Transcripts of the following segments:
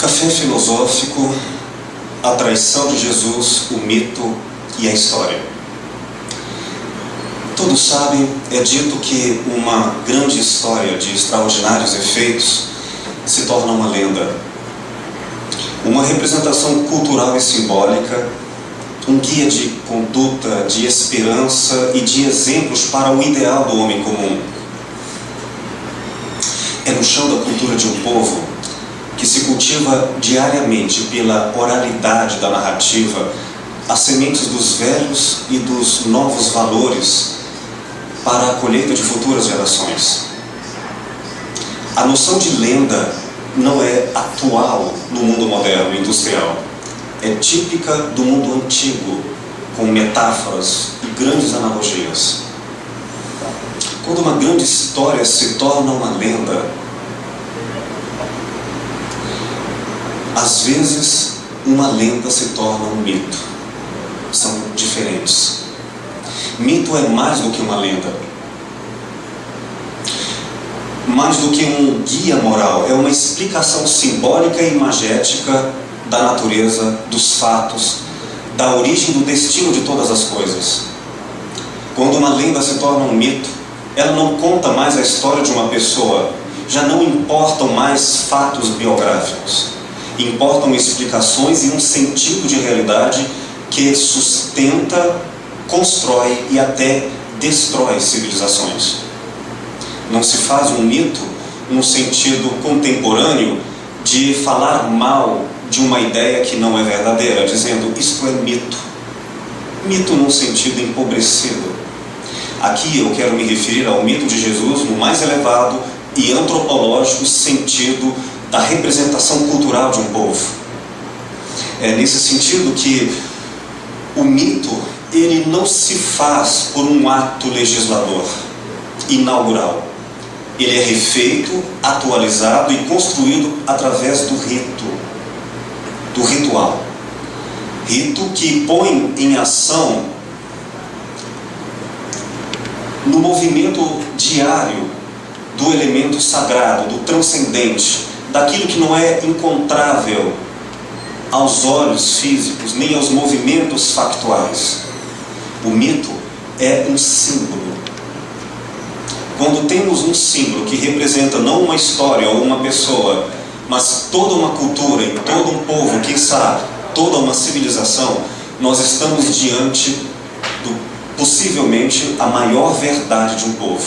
Café filosófico, a traição de Jesus, o mito e a história. Todos sabem, é dito que uma grande história de extraordinários efeitos se torna uma lenda. Uma representação cultural e simbólica, um guia de conduta, de esperança e de exemplos para o ideal do homem comum. É no chão da cultura de um povo que se cultiva diariamente pela oralidade da narrativa as sementes dos velhos e dos novos valores para a colheita de futuras gerações. A noção de lenda não é atual no mundo moderno industrial. É típica do mundo antigo, com metáforas e grandes analogias. Quando uma grande história se torna uma lenda, às vezes uma lenda se torna um mito. São diferentes. Mito é mais do que uma lenda. Mais do que um guia moral, é uma explicação simbólica e imagética da natureza, dos fatos, da origem do destino de todas as coisas. Quando uma lenda se torna um mito, ela não conta mais a história de uma pessoa, já não importam mais fatos biográficos, importam explicações e um sentido de realidade que sustenta, constrói e até destrói civilizações. Não se faz um mito no sentido contemporâneo de falar mal de uma ideia que não é verdadeira, dizendo isto é mito. Mito num sentido empobrecido. Aqui eu quero me referir ao mito de Jesus no mais elevado e antropológico sentido da representação cultural de um povo. É nesse sentido que o mito, ele não se faz por um ato legislador, inaugural. Ele é refeito, atualizado e construído através do rito, do ritual. Rito que põe em ação, no movimento diário do elemento sagrado, do transcendente, daquilo que não é encontrável aos olhos físicos, nem aos movimentos factuais. O mito é um símbolo. Quando temos um símbolo que representa não uma história ou uma pessoa, mas toda uma cultura e todo um povo, quiçá toda uma civilização, nós estamos diante do, possivelmente, a maior verdade de um povo.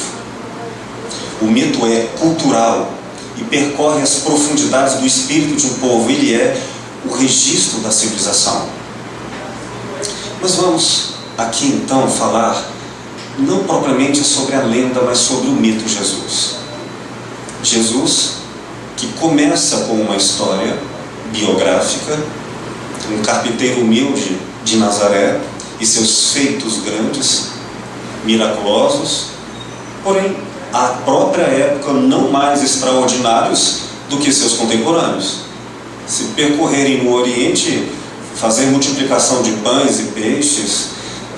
O mito é cultural e percorre as profundidades do espírito de um povo. Ele é o registro da civilização. Mas vamos aqui então falar não propriamente sobre a lenda, mas sobre o mito Jesus. Jesus, que começa com uma história biográfica, um carpinteiro humilde de Nazaré e seus feitos grandes, miraculosos, porém, à própria época, não mais extraordinários do que seus contemporâneos. Se percorrerem no Oriente, fazer multiplicação de pães e peixes,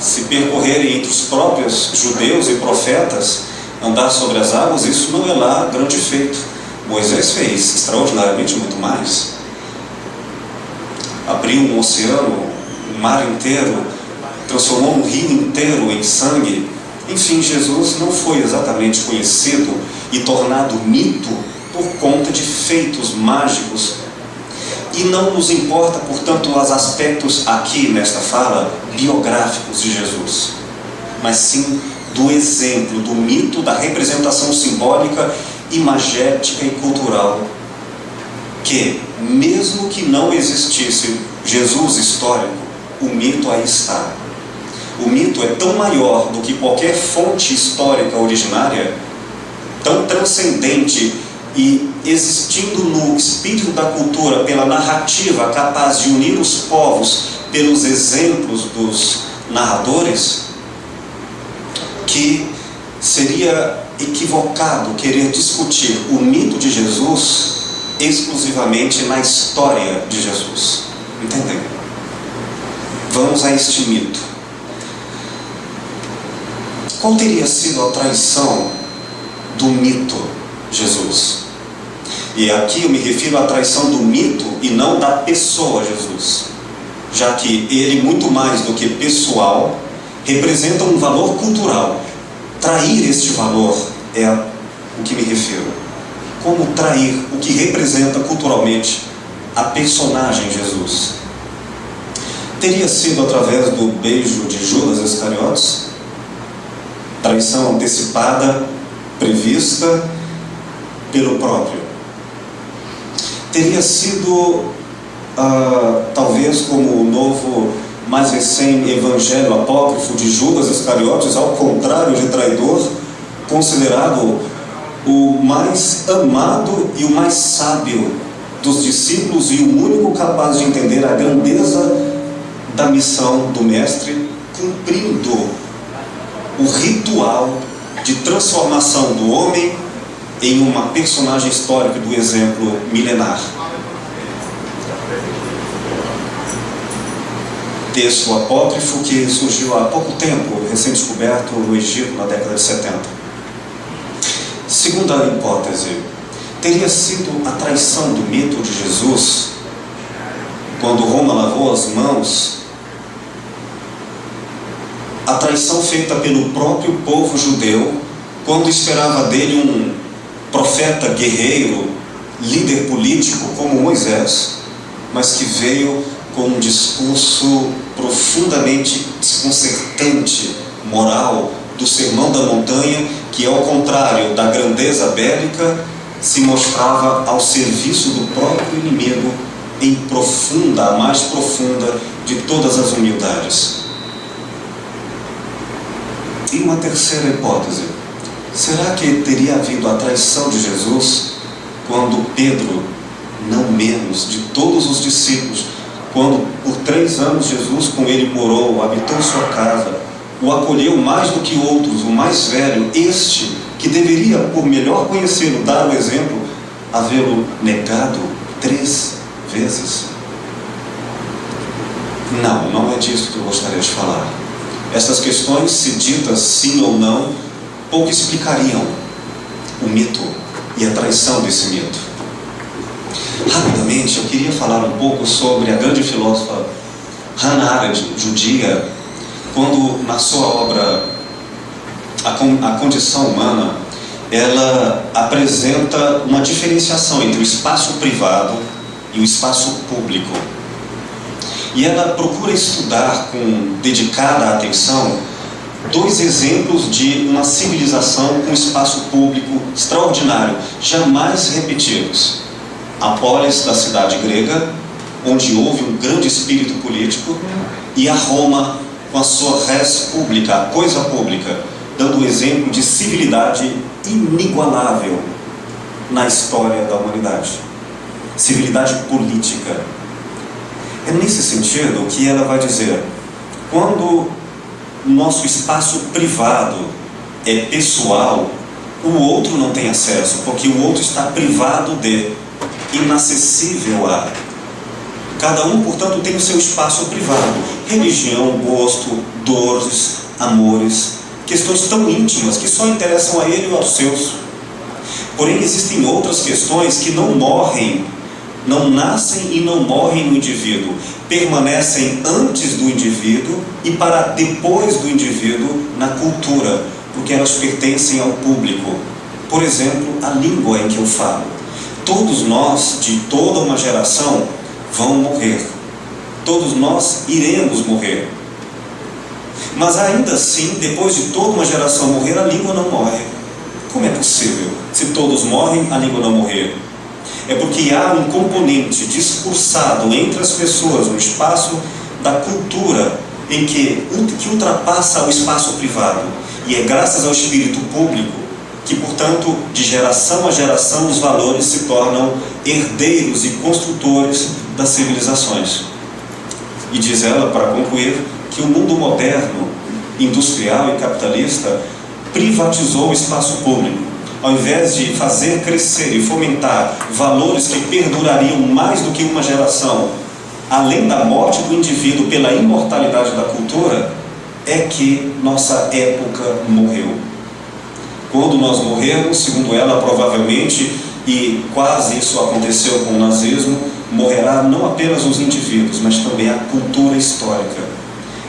se percorrerem entre os próprios judeus e profetas, andar sobre as águas, isso não é lá grande feito. Moisés fez extraordinariamente muito mais. Abriu um oceano, um mar inteiro, transformou um rio inteiro em sangue. Enfim, Jesus não foi exatamente conhecido e tornado mito por conta de feitos mágicos. E não nos importa, portanto, os aspectos aqui nesta fala biográficos de Jesus, mas sim do exemplo, do mito, da representação simbólica, imagética e cultural, que, mesmo que não existisse Jesus histórico, o mito aí está. O mito é tão maior do que qualquer fonte histórica originária, tão transcendente e existindo no espírito da cultura pela narrativa capaz de unir os povos pelos exemplos dos narradores, que seria equivocado querer discutir o mito de Jesus exclusivamente na história de Jesus. Entendem? Vamos a este mito. Qual teria sido a traição do mito Jesus? E aqui eu me refiro à traição do mito e não da pessoa Jesus, já que ele, muito mais do que pessoal, representa um valor cultural. Trair este valor é o que me refiro. Como trair o que representa culturalmente a personagem Jesus? Teria sido através do beijo de Judas Iscariotes? Traição antecipada, prevista pelo próprio. Teria sido, talvez como o novo, mais recém evangelho apócrifo de Judas Iscariotes, ao contrário de traidor, considerado o mais amado e o mais sábio dos discípulos e o único capaz de entender a grandeza da missão do Mestre, cumprindo o ritual de transformação do homem em uma personagem histórica do exemplo milenar. Texto apócrifo que surgiu há pouco tempo, recém-descoberto no Egito, na década de 70. Segunda hipótese, teria sido a traição do mito de Jesus, quando Roma lavou as mãos, a traição feita pelo próprio povo judeu, quando esperava dele um profeta guerreiro, líder político como Moisés, mas que veio com um discurso profundamente desconcertante, moral, do Sermão da Montanha, que ao contrário da grandeza bélica, se mostrava ao serviço do próprio inimigo em profunda, a mais profunda de todas as humildades. E uma terceira hipótese, será que teria havido a traição de Jesus quando Pedro, não menos de todos os discípulos, quando por 3 anos Jesus com ele morou, habitou em sua casa, o acolheu mais do que outros, o mais velho, este que deveria, por melhor conhecê-lo, dar o exemplo, havê-lo negado 3 vezes? Não é disso que eu gostaria de falar. Essas questões, se ditas sim ou não, pouco explicariam o mito e a traição desse mito. Rapidamente, eu queria falar um pouco sobre a grande filósofa Hannah Arendt, judia, quando na sua obra A Condição Humana, ela apresenta uma diferenciação entre o espaço privado e o espaço público. E ela procura estudar com dedicada atenção 2 exemplos de uma civilização com espaço público extraordinário, jamais repetidos. A polis da cidade grega, onde houve um grande espírito político, e a Roma com a sua res pública, a coisa pública, dando um exemplo de civilidade inigualável na história da humanidade. Civilidade política. É nesse sentido que ela vai dizer, quando o nosso espaço privado é pessoal, o outro não tem acesso, porque o outro está privado de, inacessível a. Cada um, portanto, tem o seu espaço privado. Religião, gosto, dores, amores, questões tão íntimas que só interessam a ele ou aos seus. Porém, existem outras questões que não morrem, não nascem e não morrem no indivíduo, permanecem antes do indivíduo e para depois do indivíduo na cultura, porque elas pertencem ao público. Por exemplo, a língua em que eu falo. Todos nós, de toda uma geração, vão morrer. Todos nós iremos morrer. Mas ainda assim, depois de toda uma geração morrer, a língua não morre. Como é possível? Se todos morrem, a língua não morrer? É porque há um componente discursado entre as pessoas no espaço da cultura que ultrapassa o espaço privado. E é graças ao espírito público que, portanto, de geração a geração, os valores se tornam herdeiros e construtores das civilizações. E diz ela, para concluir, que o mundo moderno, industrial e capitalista, privatizou o espaço público. Ao invés de fazer crescer e fomentar valores que perdurariam mais do que uma geração, além da morte do indivíduo pela imortalidade da cultura, é que nossa época morreu. Quando nós morrermos, segundo ela, provavelmente e quase isso aconteceu com o nazismo, morrerá não apenas os indivíduos, mas também a cultura histórica.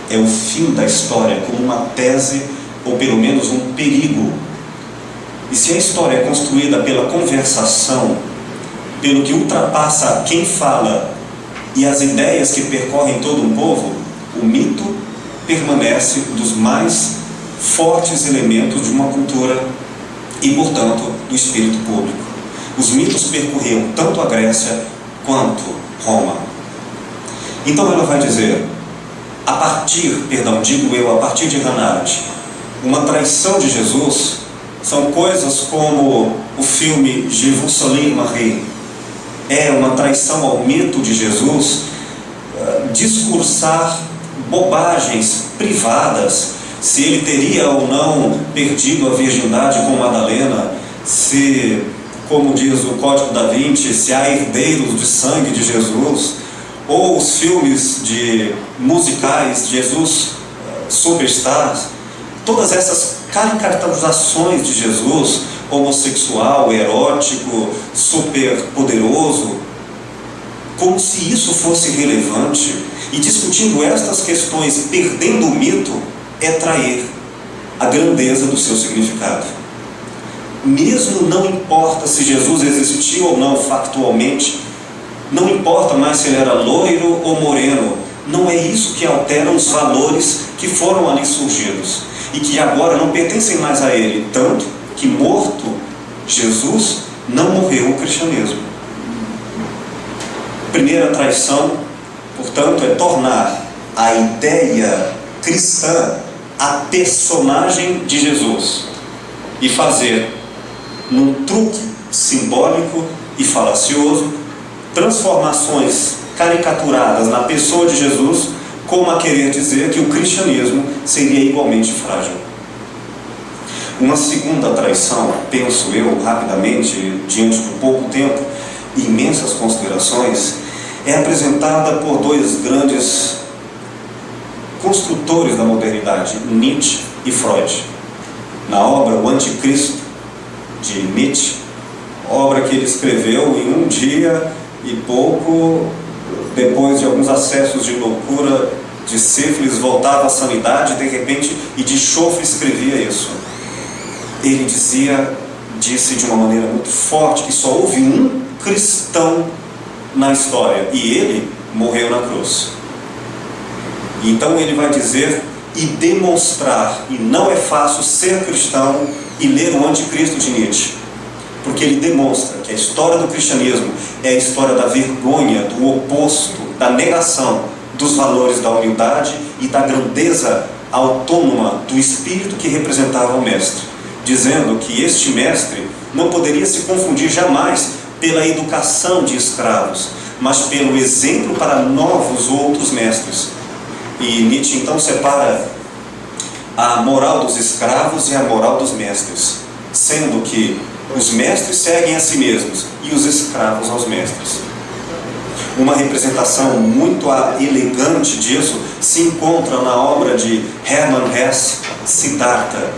É o fim da história como uma tese, ou pelo menos um perigo. E se a história é construída pela conversação, pelo que ultrapassa quem fala e as ideias que percorrem todo um povo, o mito permanece dos mais fortes elementos de uma cultura e, portanto, do espírito público. Os mitos percorriam tanto a Grécia quanto Roma. Então ela vai dizer, a partir de Hannah Arendt, uma traição de Jesus são coisas como o filme Je vous salue Marie. É uma traição ao mito de Jesus, discursar bobagens privadas, se ele teria ou não perdido a virgindade com Madalena, se, como diz o Código da Vinci, se há herdeiros de sangue de Jesus, ou os filmes de musicais, Jesus Superstar, todas essas caricaturizações de Jesus, homossexual, erótico, super poderoso, como se isso fosse relevante, e discutindo estas questões, perdendo o mito, é trair a grandeza do seu significado. Mesmo não importa se Jesus existiu ou não factualmente, não importa mais se ele era loiro ou moreno, não é isso que altera os valores que foram ali surgidos e que agora não pertencem mais a ele, tanto que morto Jesus, não morreu o cristianismo. Primeira traição, portanto, é tornar a ideia cristã a personagem de Jesus e fazer, num truque simbólico e falacioso, transformações caricaturadas na pessoa de Jesus, como a querer dizer que o cristianismo seria igualmente frágil. Uma segunda traição, penso eu, rapidamente, diante do pouco tempo e imensas considerações, é apresentada por dois grandes construtores da modernidade, Nietzsche e Freud. Na obra O Anticristo, de Nietzsche, obra que ele escreveu em um dia e pouco, depois de alguns acessos de loucura, de sífilis, voltava à sanidade, de repente, e de chofre escrevia isso. Ele disse de uma maneira muito forte que só houve um cristão na história, e ele morreu na cruz. Então ele vai dizer e demonstrar, e não é fácil ser cristão e ler o Anticristo de Nietzsche, porque ele demonstra que a história do cristianismo é a história da vergonha, do oposto, da negação dos valores da humildade e da grandeza autônoma do espírito que representava o mestre, dizendo que este mestre não poderia se confundir jamais pela educação de escravos, mas pelo exemplo para novos outros mestres. E Nietzsche então separa a moral dos escravos e a moral dos mestres, sendo que os mestres seguem a si mesmos e os escravos aos mestres. Uma representação muito elegante disso se encontra na obra de Hermann Hesse, Siddhartha,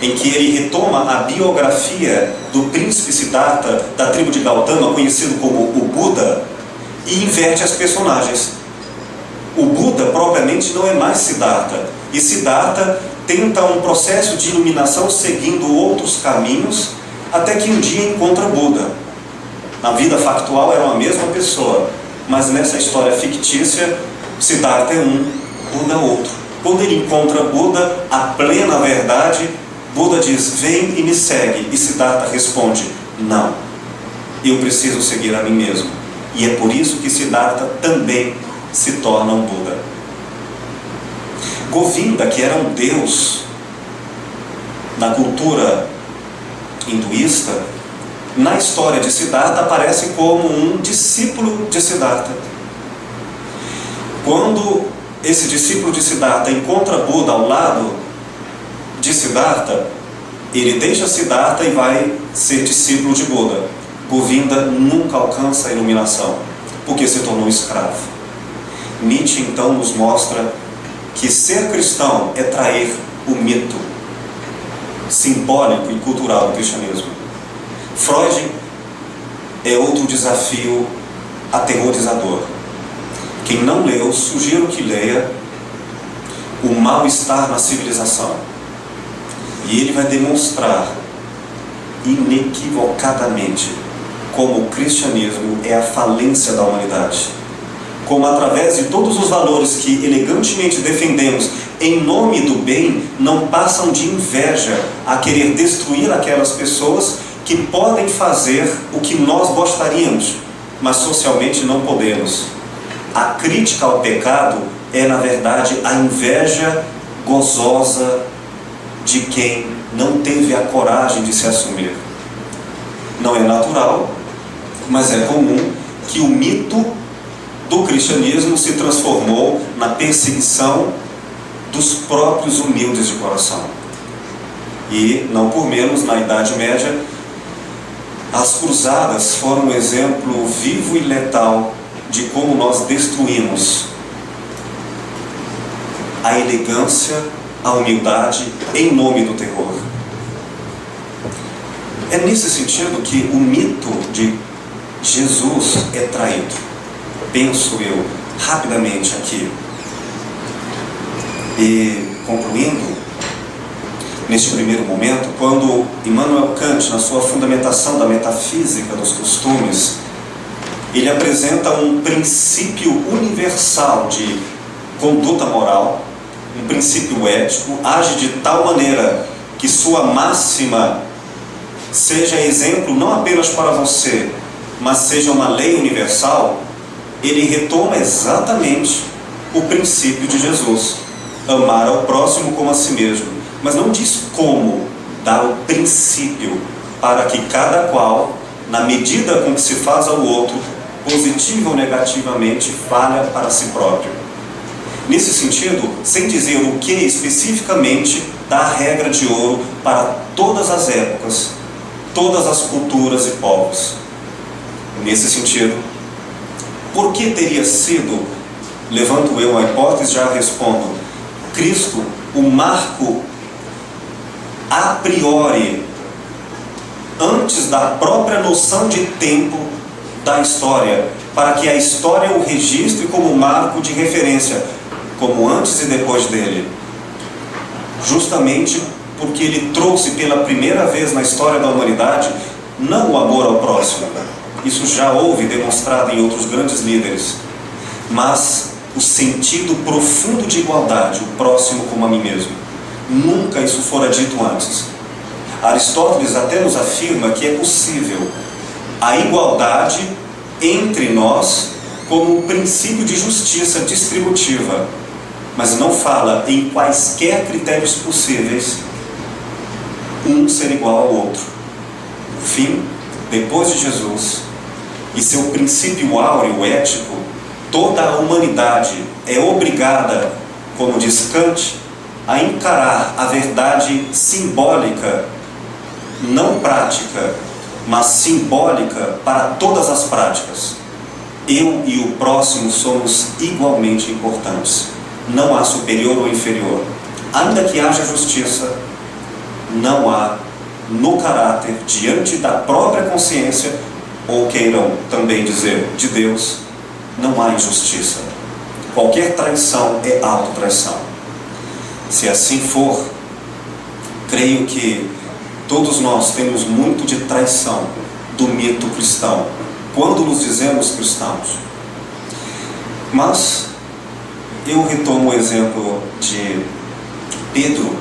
em que ele retoma a biografia do príncipe Siddhartha da tribo de Gautama, conhecido como o Buda, e inverte as personagens. O Buda propriamente não é mais Siddhartha, e Siddhartha tenta um processo de iluminação seguindo outros caminhos, até que um dia encontra Buda. Na vida factual era a mesma pessoa, mas nessa história fictícia, Siddhartha é um, Buda é outro. Quando ele encontra Buda, a plena verdade, Buda diz, vem e me segue, e Siddhartha responde, não, eu preciso seguir a mim mesmo. E é por isso que Siddhartha também se torna um Buda. Govinda, que era um deus na cultura hinduísta, na história de Siddhartha aparece como um discípulo de Siddhartha. Quando esse discípulo de Siddhartha encontra Buda ao lado de Siddhartha, ele deixa Siddhartha e vai ser discípulo de Buda. Govinda nunca alcança a iluminação, porque se tornou escravo. Nietzsche então nos mostra que ser cristão é trair o mito simbólico e cultural do cristianismo. Freud é outro desafio aterrorizador. Quem não leu, sugiro que leia O Mal-Estar na Civilização. E ele vai demonstrar inequivocadamente como o cristianismo é a falência da humanidade. Como através de todos os valores que elegantemente defendemos em nome do bem, não passam de inveja a querer destruir aquelas pessoas que podem fazer o que nós gostaríamos, mas socialmente não podemos. A crítica ao pecado é, na verdade, a inveja gozosa de quem não teve a coragem de se assumir. Não é natural, mas é comum que o mito do cristianismo se transformou na perseguição dos próprios humildes de coração. E, não por menos, na Idade Média, as cruzadas foram um exemplo vivo e letal de como nós destruímos a elegância, a humildade, em nome do terror. É nesse sentido que o mito de Jesus é traído. Penso eu, rapidamente aqui. E, concluindo, neste primeiro momento, quando Immanuel Kant, na sua fundamentação da metafísica dos costumes, ele apresenta um princípio universal de conduta moral, um princípio ético, age de tal maneira que sua máxima seja exemplo não apenas para você, mas seja uma lei universal. Ele retoma exatamente o princípio de Jesus: amar ao próximo como a si mesmo. Mas não diz como, dá o princípio, para que cada qual, na medida com que se faz ao outro, positiva ou negativamente, falha para si próprio. Nesse sentido, sem dizer o que especificamente, dá a regra de ouro para todas as épocas, todas as culturas e povos. Nesse sentido, por que teria sido, levanto eu a hipótese, já respondo, Cristo o marco a priori, antes da própria noção de tempo da história, para que a história o registre como marco de referência, como antes e depois dele? Justamente porque ele trouxe pela primeira vez na história da humanidade não o amor ao próximo, isso já houve demonstrado em outros grandes líderes, mas o sentido profundo de igualdade, o próximo como a mim mesmo. Nunca isso fora dito antes. Aristóteles até nos afirma que é possível a igualdade entre nós como um princípio de justiça distributiva, mas não fala em quaisquer critérios possíveis um ser igual ao outro. Por fim, depois de Jesus e seu princípio áureo ético, toda a humanidade é obrigada, como diz Kant, a encarar a verdade simbólica, não prática, mas simbólica para todas as práticas. Eu e o próximo somos igualmente importantes. Não há superior ou inferior. Ainda que haja justiça, não há no caráter, diante da própria consciência, ou queiram também dizer, de Deus, não há injustiça. Qualquer traição é autotraição. Se assim for, creio que todos nós temos muito de traição do mito cristão, quando nos dizemos cristãos. Mas eu retomo o exemplo de Pedro,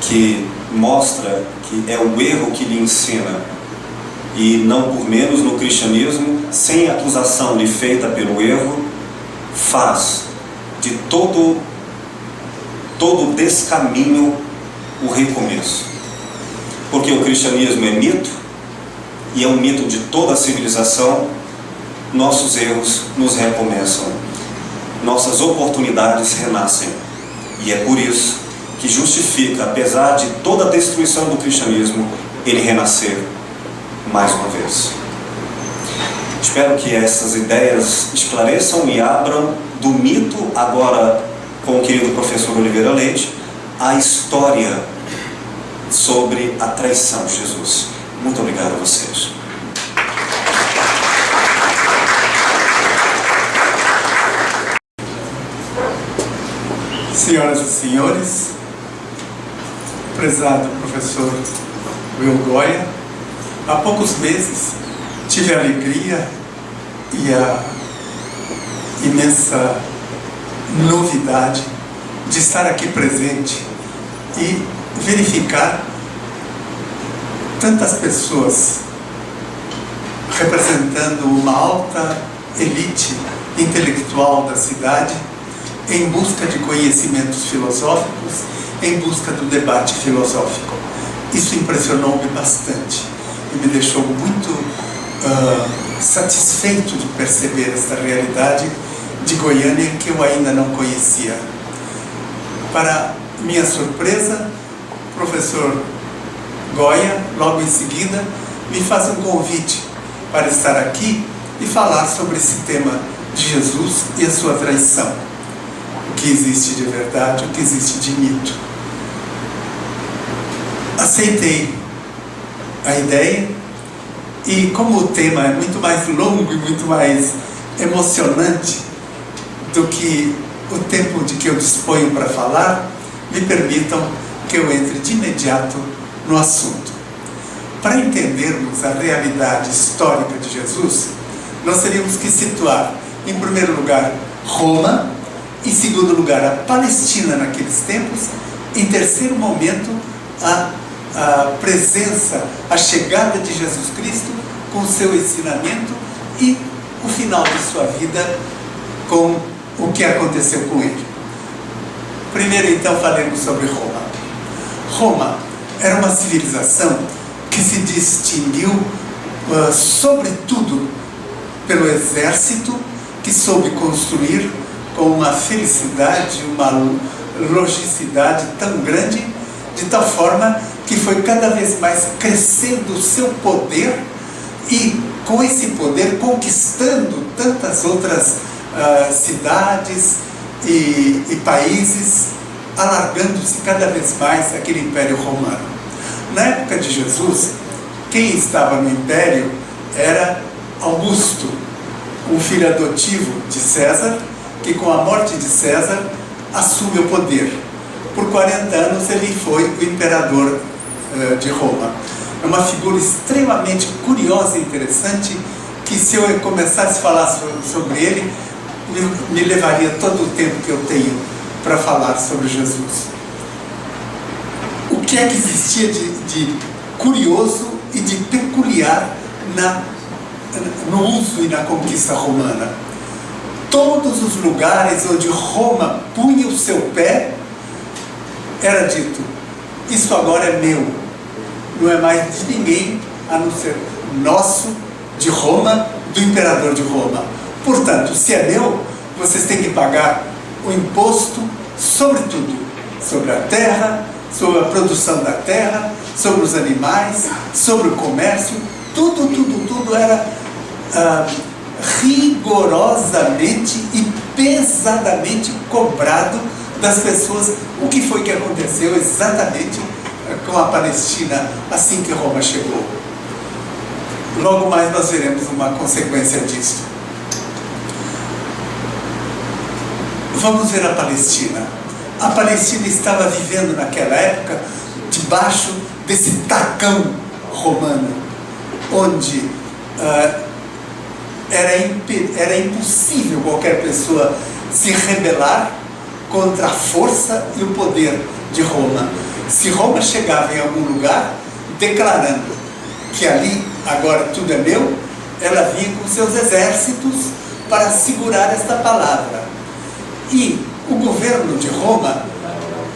que mostra que é o erro que lhe ensina, e não por menos no cristianismo, sem acusação lhe feita pelo erro, faz de todo descaminho o recomeço. Porque o cristianismo é mito, e é um mito de toda a civilização. Nossos erros nos recomeçam, nossas oportunidades renascem, e é por isso que justifica, apesar de toda a destruição do cristianismo, ele renascer mais uma vez. Espero que essas ideias esclareçam e abram do mito, agora com o querido professor Oliveira Leite, a história sobre a traição de Jesus. Muito obrigado a vocês. Senhoras e senhores, prezado professor Will Goya, há poucos meses tive a alegria e a imensa novidade de estar aqui presente e verificar tantas pessoas representando uma alta elite intelectual da cidade em busca de conhecimentos filosóficos, em busca do debate filosófico. Isso impressionou-me bastante e me deixou muito satisfeito de perceber esta realidade de Goiânia que eu ainda não conhecia. Para minha surpresa, o professor Goya, logo em seguida, me faz um convite para estar aqui e falar sobre esse tema de Jesus e a sua traição. O que existe de verdade, o que existe de mito. Aceitei a ideia e, como o tema é muito mais longo e muito mais emocionante do que o tempo de que eu disponho para falar, me permitam que eu entre de imediato no assunto. Para entendermos a realidade histórica de Jesus, nós teríamos que situar, em primeiro lugar, Roma, em segundo lugar, a Palestina naqueles tempos, em terceiro momento, a presença, a chegada de Jesus Cristo com o seu ensinamento e o final de sua vida com o que aconteceu com ele. Primeiro, então, falemos sobre Roma. Roma era uma civilização que se distinguiu, sobretudo, pelo exército, que soube construir com uma felicidade, uma logicidade tão grande, de tal forma que foi cada vez mais crescendo o seu poder e, com esse poder, conquistando tantas outras cidades e países, alargando-se cada vez mais aquele Império Romano. Na época de Jesus, quem estava no Império era Augusto, um filho adotivo de César, que com a morte de César assume o poder. Por 40 anos ele foi o imperador de Roma. É uma figura extremamente curiosa e interessante que, se eu começasse a falar sobre ele, me levaria todo o tempo que eu tenho para falar sobre Jesus. O que é que existia de curioso e de peculiar no uso e na conquista romana? Todos os lugares onde Roma punha o seu pé, era dito: isso agora é meu, não é mais de ninguém a não ser nosso, de Roma, do imperador de Roma. Portanto, se é meu, vocês têm que pagar o imposto sobre tudo, sobre a terra, sobre a produção da terra, sobre os animais, sobre o comércio, tudo era rigorosamente e pesadamente cobrado das pessoas. O que foi que aconteceu exatamente com a Palestina assim que Roma chegou? Logo mais nós veremos uma consequência disso. Vamos ver a Palestina. A Palestina estava vivendo naquela época debaixo desse tacão romano, onde era impossível qualquer pessoa se rebelar contra a força e o poder de Roma. Se Roma chegava em algum lugar declarando que ali agora tudo é meu, ela vinha com seus exércitos para segurar esta palavra. E o governo de Roma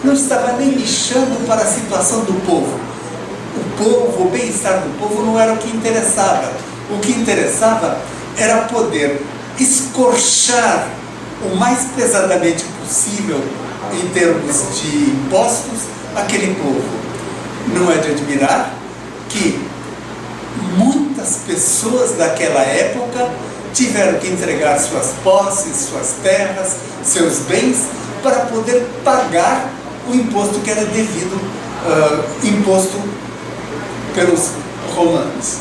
não estava nem lixando para a situação do povo. O bem-estar do povo não era o que interessava. O que interessava era poder escorchar o mais pesadamente possível, em termos de impostos, aquele povo. Não é de admirar que muitas pessoas daquela época tiveram que entregar suas posses, suas terras, seus bens, para poder pagar o imposto que era devido, imposto pelos romanos.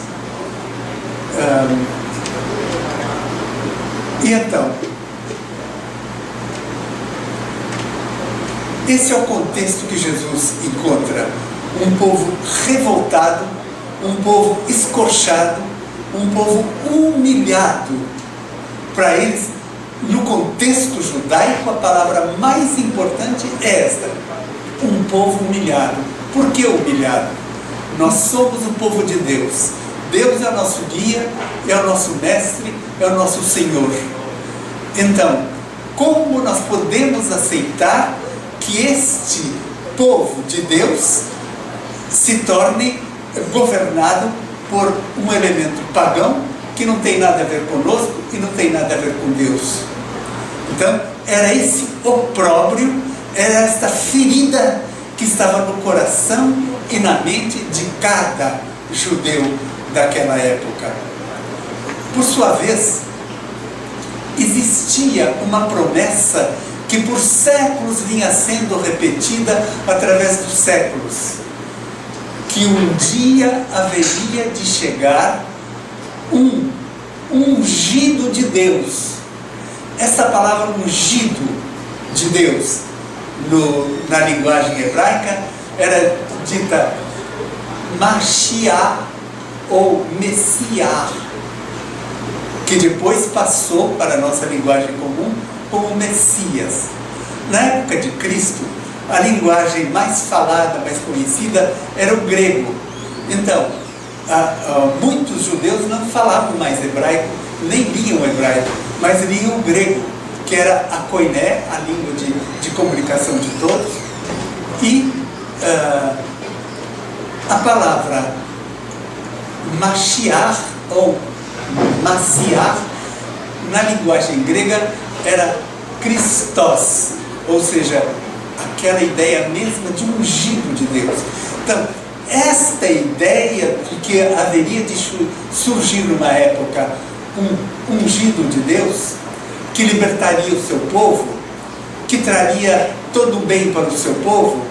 E então, Esse é o contexto que Jesus encontra. Um povo revoltado, um povo escorchado, um povo humilhado. Para eles, no contexto judaico, a palavra mais importante é esta: um povo humilhado. Por que humilhado? Nós somos o povo de Deus. Deus é o nosso guia, é o nosso mestre, é o nosso Senhor. Então, como nós podemos aceitar que este povo de Deus se torne governado por um elemento pagão que não tem nada a ver conosco e não tem nada a ver com Deus? Então, era esse opróbrio, era esta ferida que estava no coração e na mente de cada judeu daquela época. Por sua vez, existia uma promessa que por séculos vinha sendo repetida através dos séculos, que um dia haveria de chegar um ungido de Deus. Essa palavra ungido de Deus, na linguagem hebraica, era dita Mashiach ou Messias, que depois passou para a nossa linguagem comum como Messias. Na época de Cristo, a linguagem mais falada, mais conhecida, era o grego. Então, muitos judeus não falavam mais hebraico, nem liam hebraico, mas liam o grego, que era a koiné, a língua de comunicação de todos. E a palavra Mashiach ou Messias, na linguagem grega, era Christos, ou seja, aquela ideia mesma de ungido de Deus. Então, esta ideia de que haveria de surgir numa época um ungido de Deus, que libertaria o seu povo, que traria todo o bem para o seu povo,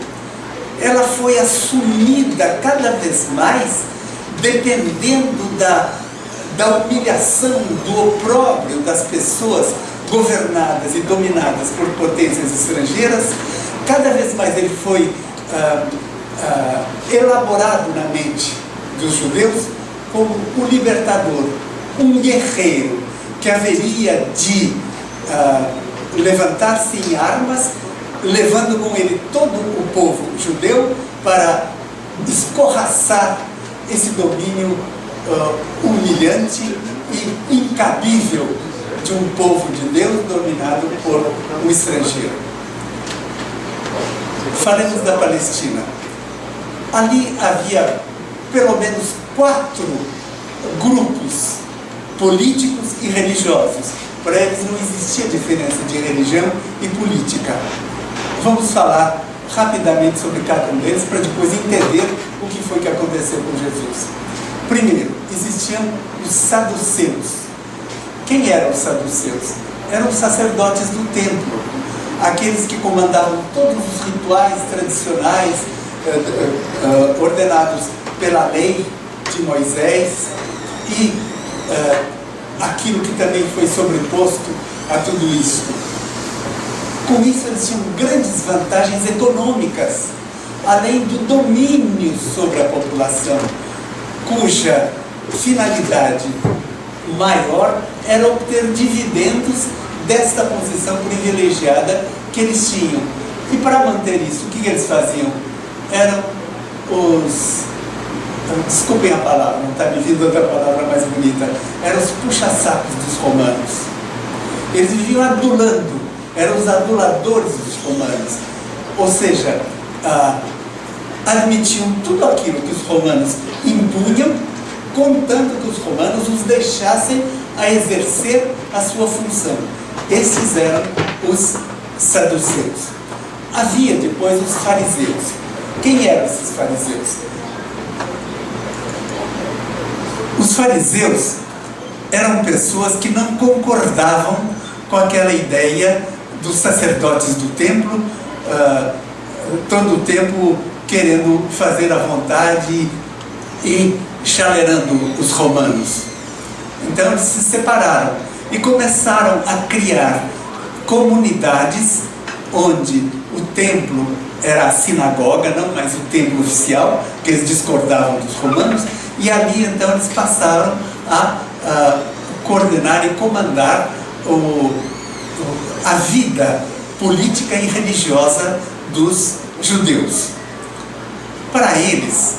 ela foi assumida cada vez mais, dependendo da humilhação, do opróbrio das pessoas governadas e dominadas por potências estrangeiras. Cada vez mais ele foi elaborado na mente dos judeus como o libertador, um guerreiro que haveria de levantar-se em armas, levando com ele todo o povo judeu para escorraçar esse domínio humilhante e incabível de um povo de Deus dominado por um estrangeiro. Falemos da Palestina. Ali havia pelo menos 4 grupos políticos e religiosos. Para eles não existia diferença de religião e política. Vamos falar rapidamente sobre cada um deles para depois entender o que foi que aconteceu com Jesus. Primeiro, existiam os saduceus. Quem eram os saduceus? Eram os sacerdotes do templo, aqueles que comandavam todos os rituais tradicionais ordenados pela lei de Moisés e aquilo que também foi sobreposto a tudo isso. Com isso, eles tinham grandes vantagens econômicas, além do domínio sobre a população, cuja finalidade maior era obter dividendos desta posição privilegiada que eles tinham. E para manter isso, o que eles faziam? Eram os... Desculpem a palavra, não está me vindo outra palavra mais bonita. Eram os puxa-sacos dos romanos. Eles viviam adulando, eram os aduladores dos romanos. Ou seja, admitiam tudo aquilo que os romanos impunham, contando que os romanos os deixassem a exercer a sua função. Esses eram os saduceus. Havia depois os fariseus. Quem eram esses fariseus? Os fariseus eram pessoas que não concordavam com aquela ideia dos sacerdotes do templo, todo o tempo querendo fazer a vontade e chalerando os romanos. Então eles se separaram e começaram a criar comunidades onde o templo era a sinagoga, não mais o templo oficial, que eles discordavam dos romanos, e ali então eles passaram a coordenar e comandar a vida política e religiosa dos judeus. Para eles,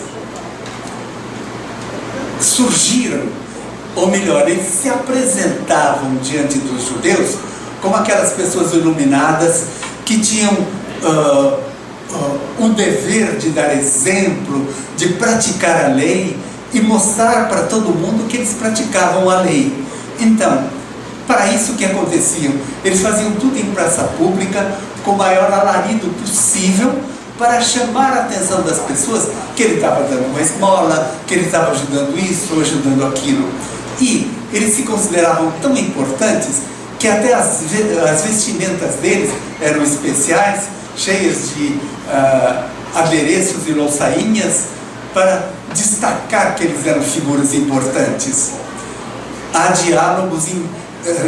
surgiram, ou melhor, eles se apresentavam diante dos judeus como aquelas pessoas iluminadas que tinham o dever de dar exemplo, de praticar a lei e mostrar para todo mundo que eles praticavam a lei. Então, para isso que acontecia, eles faziam tudo em praça pública, com o maior alarido possível, para chamar a atenção das pessoas que ele estava dando uma esmola, que ele estava ajudando isso ou ajudando aquilo. E eles se consideravam tão importantes que até as vestimentas deles eram especiais, cheias de adereços e louçainhas, para destacar que eles eram figuras importantes. Há diálogos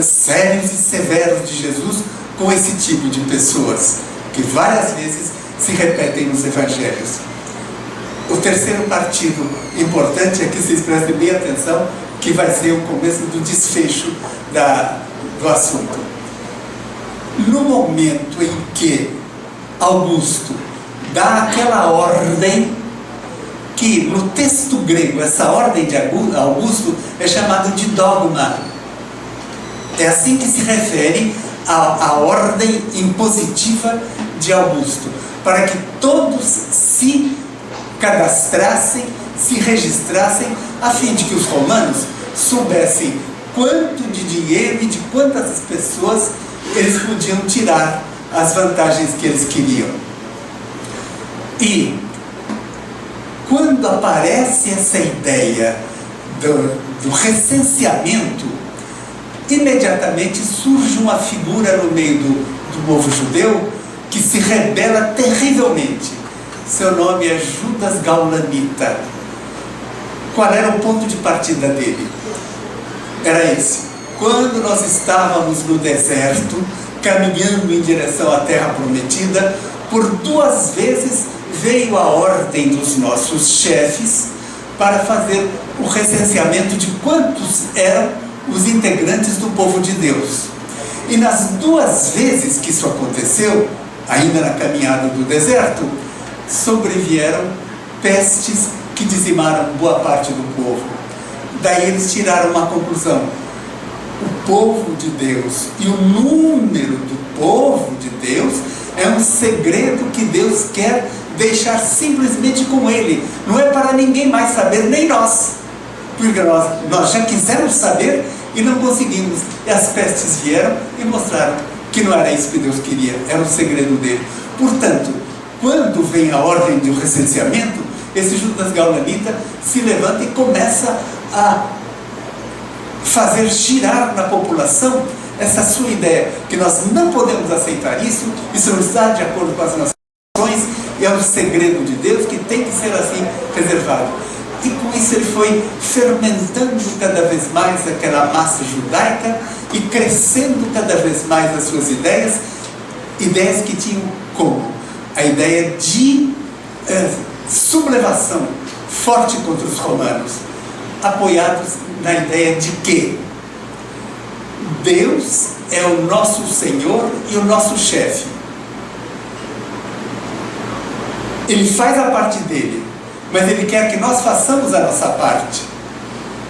sérios e severos de Jesus com esse tipo de pessoas, que várias vezes se repetem nos evangelhos. O terceiro partido importante é que vocês prestem bem atenção, que vai ser o começo do desfecho do assunto. No momento em que Augusto dá aquela ordem, que no texto grego, essa ordem de Augusto é chamada de dogma. É assim que se refere à ordem impositiva de Augusto, para que todos se cadastrassem, se registrassem, a fim de que os romanos soubessem quanto de dinheiro e de quantas pessoas eles podiam tirar as vantagens que eles queriam. E quando aparece essa ideia do recenseamento, imediatamente surge uma figura no meio do povo judeu que se rebela terrivelmente. Seu nome é Judas Gaulanita. Qual era o ponto de partida dele? Era esse: quando nós estávamos no deserto, caminhando em direção à terra prometida, por 2 vezes veio a ordem dos nossos chefes para fazer o recenseamento de quantos eram os integrantes do povo de Deus. E nas 2 vezes que isso aconteceu, ainda na caminhada do deserto, sobrevieram pestes que dizimaram boa parte do povo. Daí eles tiraram uma conclusão: o povo de Deus e o número do povo de Deus é um segredo que Deus quer deixar simplesmente com ele. Não é para ninguém mais saber, nem nós, porque nós já quisemos saber e não conseguimos. E as pestes vieram e mostraram que não era isso que Deus queria, era o segredo dele. Portanto, quando vem a ordem do recenseamento, esse Judas Gaulanita se levanta e começa a fazer girar na população essa sua ideia, que nós não podemos aceitar isso não está de acordo com as nossas ações, e é um segredo de Deus que tem que ser assim preservado. E com isso ele foi fermentando cada vez mais aquela massa judaica e crescendo cada vez mais as suas ideias que tinham como a ideia de sublevação forte contra os romanos, apoiados na ideia de que Deus é o nosso Senhor e o nosso chefe. Ele faz a parte dele, mas ele quer que nós façamos a nossa parte.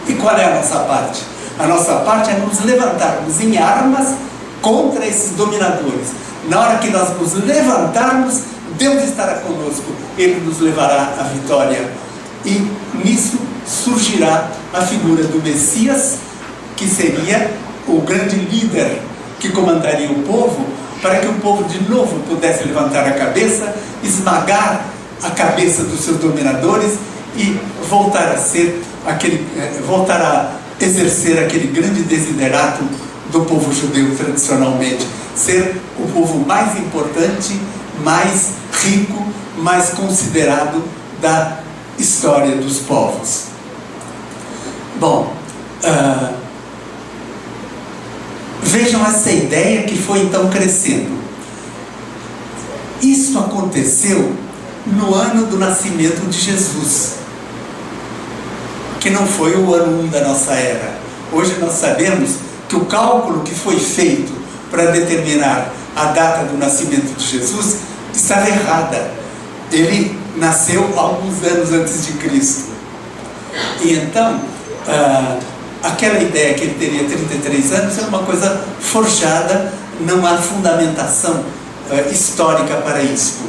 E qual é a nossa parte? A nossa parte é nos levantarmos em armas contra esses dominadores. Na hora que nós nos levantarmos, Deus estará conosco, Ele nos levará à vitória. E nisso surgirá a figura do Messias, que seria o grande líder que comandaria o povo, para que o povo de novo pudesse levantar a cabeça, esmagar a cabeça dos seus dominadores e voltar a exercer aquele grande desiderato do povo judeu tradicionalmente, ser o povo mais importante, mais rico, mais considerado da história dos povos. Bom, vejam essa ideia que foi então crescendo. Isso aconteceu no ano do nascimento de Jesus, que não foi o ano 1 da nossa era. Hoje nós sabemos que o cálculo que foi feito para determinar a data do nascimento de Jesus estava errada. Ele nasceu alguns anos antes de Cristo. E então, aquela ideia que ele teria 33 anos é uma coisa forjada, não há fundamentação histórica para isso.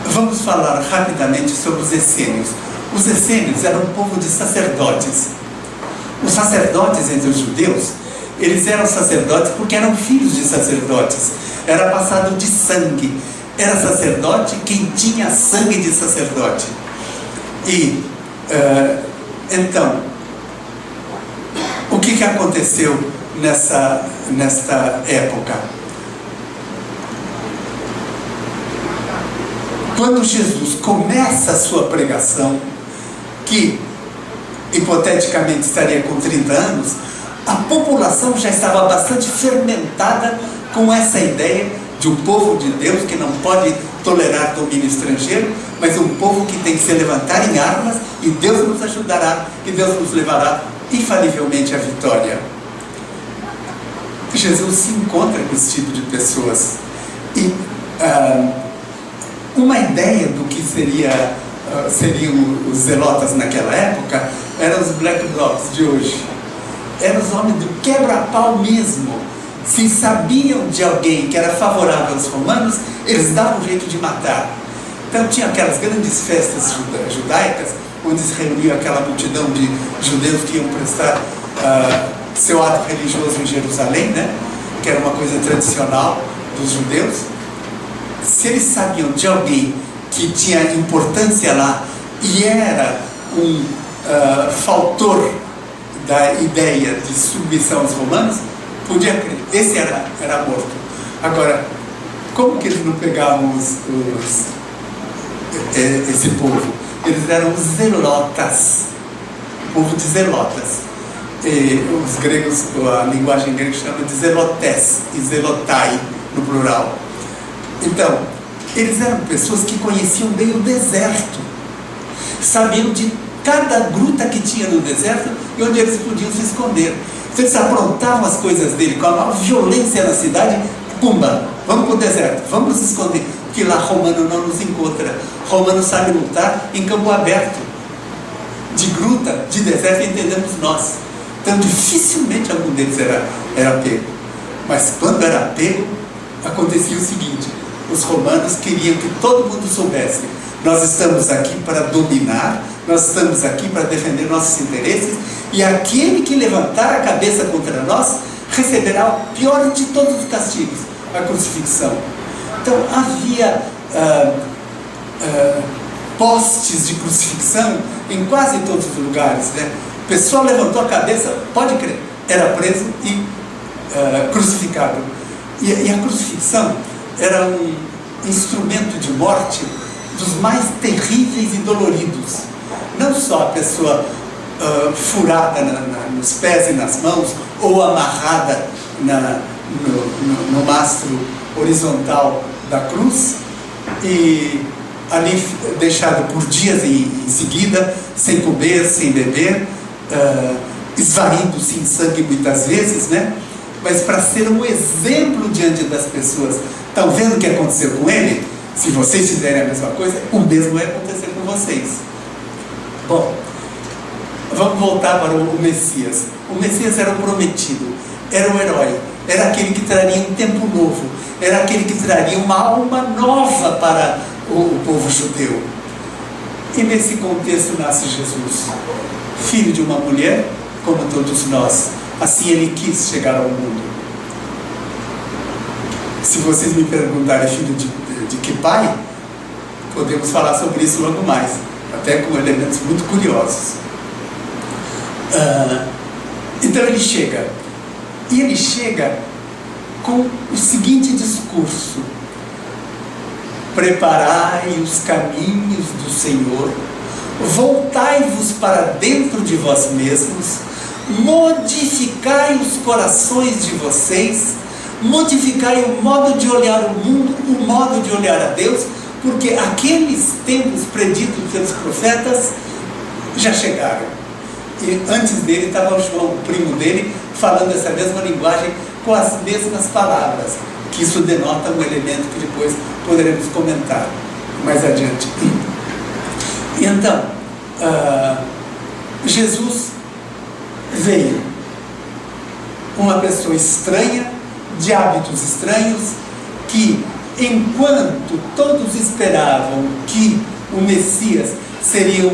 Vamos falar rapidamente sobre os essênios. Os essênios eram um povo de sacerdotes. Os sacerdotes entre os judeus, eles eram sacerdotes porque eram filhos de sacerdotes. Era passado de sangue. Era sacerdote quem tinha sangue de sacerdote. E, então, o que aconteceu nesta época? Quando Jesus começa a sua pregação, que hipoteticamente estaria com 30 anos, a população já estava bastante fermentada com essa ideia de um povo de Deus que não pode tolerar domínio estrangeiro, mas um povo que tem que se levantar em armas, e Deus nos ajudará, e Deus nos levará infalivelmente à vitória. Jesus se encontra com esse tipo de pessoas. E uma ideia do que seriam os zelotas naquela época eram os black blocs de hoje. Eram os homens do quebra-pau mesmo. Se sabiam de alguém que era favorável aos romanos, eles davam um jeito de matar. Então tinha aquelas grandes festas judaicas, onde se reunia aquela multidão de judeus que iam prestar seu ato religioso em Jerusalém, né? Que era uma coisa tradicional dos judeus. Se eles sabiam de alguém que tinha importância lá e era um faltor da ideia de submissão aos romanos, podia crer. Esse era morto. Agora, como que eles não pegavam esse povo? Eles eram os zelotas, povo de zelotas. E os gregos, a linguagem grega chama de zelotes e zelotai no plural. Então, eles eram pessoas que conheciam bem o deserto, sabiam de cada gruta que tinha no deserto e onde eles podiam se esconder. Então, eles aprontavam as coisas dele com a maior violência na cidade. Pumba, vamos para o deserto, vamos nos esconder, porque lá romano não nos encontra. Romano sabe lutar em campo aberto. De gruta, de deserto, entendemos nós. Então, dificilmente algum deles era pego. Mas quando era pego, acontecia o seguinte: os romanos queriam que todo mundo soubesse: nós estamos aqui para dominar, nós estamos aqui para defender nossos interesses, e aquele que levantar a cabeça contra nós receberá o pior de todos os castigos, a crucifixão. Então havia postes de crucifixão em quase todos os lugares, né? O pessoal levantou a cabeça, pode crer, era preso e crucificado. E a crucifixão era um instrumento de morte dos mais terríveis e doloridos. Não só a pessoa furada nos pés e nas mãos, ou amarrada no mastro horizontal da cruz, e ali deixado por dias em seguida, sem comer, sem beber, esvaindo-se em sangue muitas vezes, né? Mas para ser um exemplo diante das pessoas. Estão vendo o que aconteceu com ele? Se vocês fizerem a mesma coisa, o mesmo vai acontecer com vocês. Bom, vamos voltar para o Messias. O Messias era o prometido, era o herói, era aquele que traria um tempo novo, era aquele que traria uma alma nova para o povo judeu. E nesse contexto nasce Jesus, filho de uma mulher, como todos nós. Assim ele quis chegar ao mundo. Se vocês me perguntarem filho de que pai, podemos falar sobre isso logo mais, até com elementos muito curiosos. Então ele chega, e ele chega com o seguinte discurso: preparai os caminhos do Senhor, voltai-vos para dentro de vós mesmos, modificai os corações de vocês, modificai o modo de olhar o mundo, o modo de olhar a Deus, porque aqueles tempos preditos pelos profetas já chegaram. E antes dele estava o João, o primo dele, falando essa mesma linguagem com as mesmas palavras, que isso denota um elemento que depois poderemos comentar mais adiante. Então, Jesus veio, uma pessoa estranha, de hábitos estranhos, que enquanto todos esperavam que o Messias seria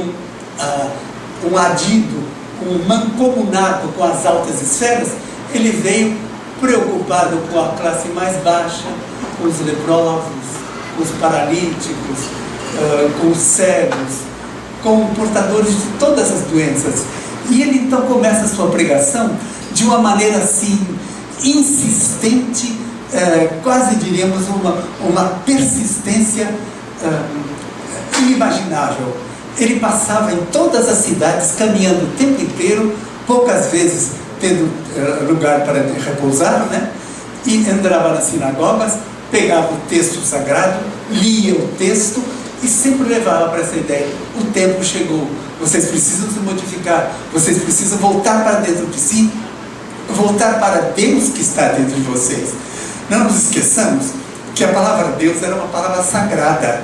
um adido, um mancomunado com as altas esferas, ele veio preocupado com a classe mais baixa, com os leprosos, com os paralíticos, com os cegos, com portadores de todas as doenças. E ele então começa a sua pregação de uma maneira assim, insistente, quase diríamos uma persistência inimaginável. Ele passava em todas as cidades, caminhando o tempo inteiro, poucas vezes tendo lugar para repousar, né? E entrava nas sinagogas, pegava o texto sagrado, lia o texto e sempre levava para essa ideia: o tempo chegou, vocês precisam se modificar, vocês precisam voltar para dentro de si, voltar para Deus que está dentro de vocês. Não nos esqueçamos que a palavra Deus era uma palavra sagrada.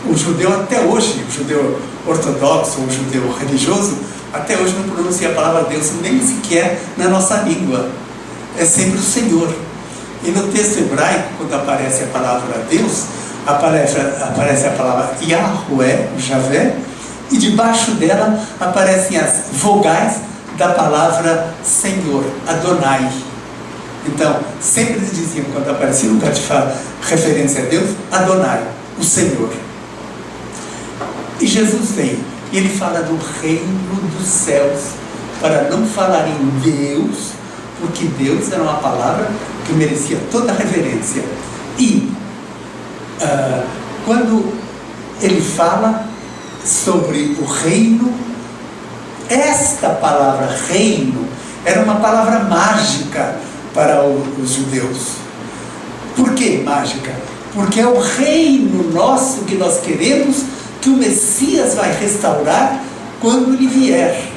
O judeu até hoje, o judeu ortodoxo, o judeu religioso, até hoje não pronuncia a palavra Deus nem sequer na nossa língua. É sempre o Senhor. E no texto hebraico, quando aparece a palavra Deus, aparece a palavra Yahweh, Javé, e debaixo dela aparecem as vogais da palavra Senhor, Adonai. Então, sempre eles diziam, quando aparecia um lugar de referência a Deus, Adonai, o Senhor. E Jesus vem, e ele fala do reino dos céus, para não falar em Deus, porque Deus era uma palavra que merecia toda a reverência. E quando ele fala sobre o reino, esta palavra reino era uma palavra mágica para os judeus. Por que mágica? Porque é o reino nosso que nós queremos, que o Messias vai restaurar quando ele vier.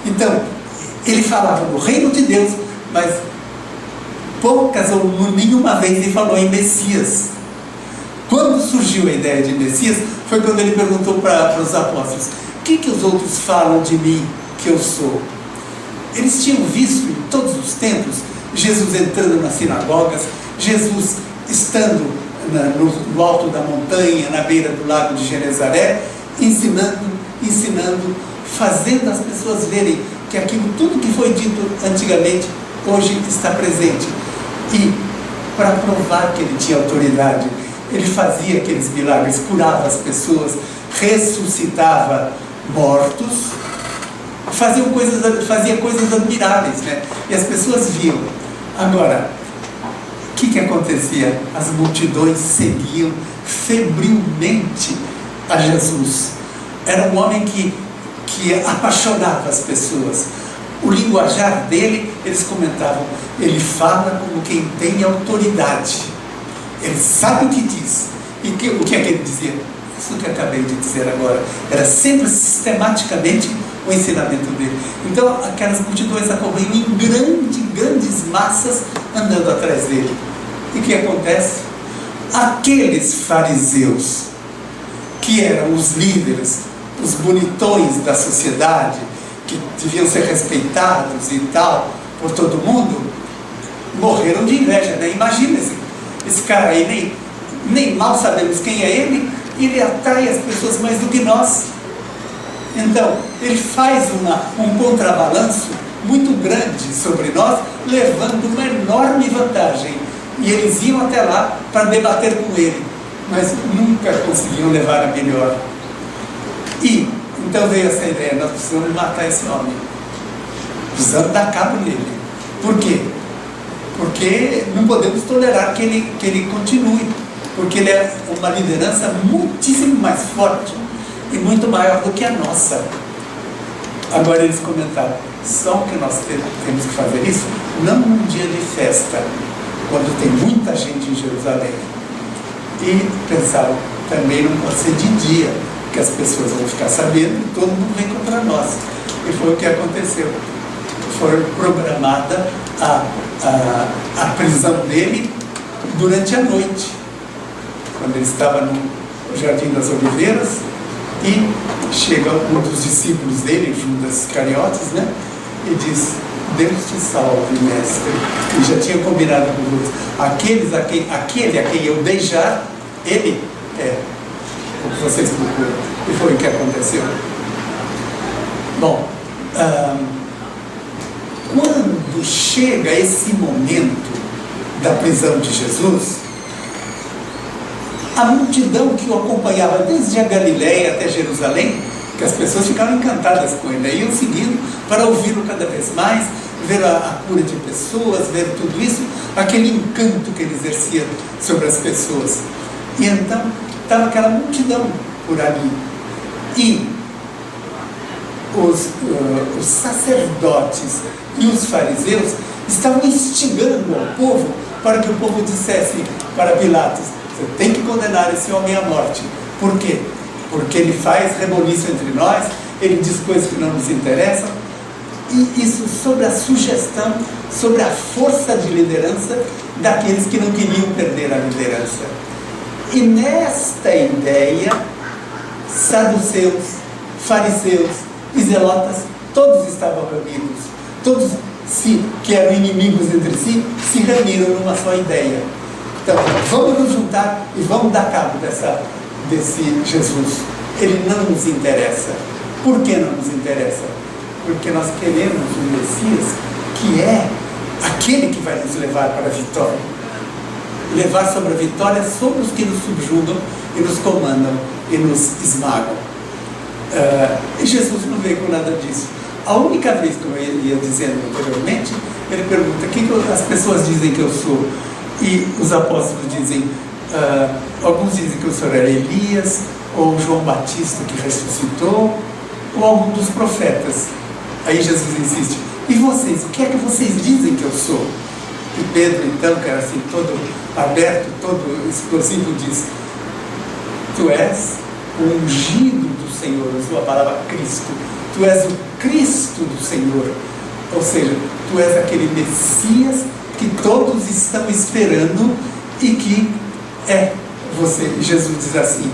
Então, ele falava do reino de Deus, mas poucas ou nenhuma vez ele falou em Messias. Quando surgiu a ideia de Messias, foi quando ele perguntou para os apóstolos: o que os outros falam de mim que eu sou? Eles tinham visto em todos os tempos Jesus entrando nas sinagogas, Jesus estando no alto da montanha, na beira do lago de Genezaré, ensinando, fazendo as pessoas verem que aquilo tudo que foi dito antigamente, hoje está presente. E para provar que ele tinha autoridade, ele fazia aqueles milagres, curava as pessoas, ressuscitava mortos, fazia coisas admiráveis, né? E as pessoas viam. Agora, o que acontecia? As multidões seguiam febrilmente a Jesus. Era um homem que apaixonava as pessoas. O linguajar dele, eles comentavam, ele fala como quem tem autoridade. Ele sabe o que diz. E o que é que ele dizia? Isso que eu acabei de dizer agora. Era sempre sistematicamente o ensinamento dele. Então, aquelas multidões acorriam em grandes massas andando atrás dele. E o que acontece? Aqueles fariseus, que eram os líderes, os bonitões da sociedade, que deviam ser respeitados e tal, por todo mundo, morreram de inveja, né? Imagina esse cara aí, nem mal sabemos quem é ele, e ele atrai as pessoas mais do que nós. Então, ele faz um contrabalanço muito grande sobre nós, levando uma enorme vantagem. E eles iam até lá para debater com ele, mas nunca conseguiam levar a melhor. E então veio essa ideia: nós precisamos matar esse homem, precisamos dar cabo nele. Por quê? Porque não podemos tolerar que ele continue, porque ele é uma liderança muitíssimo mais forte e muito maior do que a nossa. Agora eles comentaram: só que nós temos que fazer isso não num dia de festa, quando tem muita gente em Jerusalém. E pensavam, também não pode ser de dia, que as pessoas vão ficar sabendo e todo mundo vem contra nós. E foi o que aconteceu. Foi programada a prisão dele durante a noite, quando ele estava no Jardim das Oliveiras, e chega um dos discípulos dele, Judas Iscariotes, né? E diz: Deus te salve, mestre. E já tinha combinado com os outros: aquele a quem eu beijar, ele é o que vocês procuram. E foi o que aconteceu. Bom, quando chega esse momento da prisão de Jesus, a multidão que o acompanhava desde a Galiléia até Jerusalém, que as pessoas ficavam encantadas com ele, iam seguindo para ouvi-lo cada vez mais, ver a cura de pessoas, ver tudo isso, aquele encanto que ele exercia sobre as pessoas. E então estava aquela multidão por ali. E os sacerdotes e os fariseus estavam instigando ao povo para que o povo dissesse para Pilatos: você tem que condenar esse homem à morte. Por quê? Porque ele faz reboliço entre nós, ele diz coisas que não nos interessam, e isso sob a sugestão, sobre a força de liderança daqueles que não queriam perder a liderança. E nesta ideia, saduceus, fariseus e zelotas, todos estavam reunidos, todos que eram inimigos entre si, se reuniram numa só ideia. Então, vamos nos juntar e vamos dar cabo desse Jesus. Ele não nos interessa. Por que não nos interessa? Porque nós queremos um Messias que é aquele que vai nos levar para a vitória. Levar sobre a vitória sobre os que nos subjugam e nos comandam e nos esmagam. E Jesus não veio com nada disso. A única vez que eu ia dizendo anteriormente, ele pergunta: o que as pessoas dizem que eu sou? E os apóstolos dizem, alguns dizem que o Senhor era Elias, ou João Batista que ressuscitou, ou algum dos profetas. Aí Jesus insiste: e vocês, o que é que vocês dizem que eu sou? E Pedro, então, que era assim, todo aberto, todo explosivo, diz: tu és o ungido do Senhor. Usou a palavra Cristo. Tu és o Cristo do Senhor. Ou seja, tu és aquele Messias que todos estão esperando e que é você. E Jesus diz assim: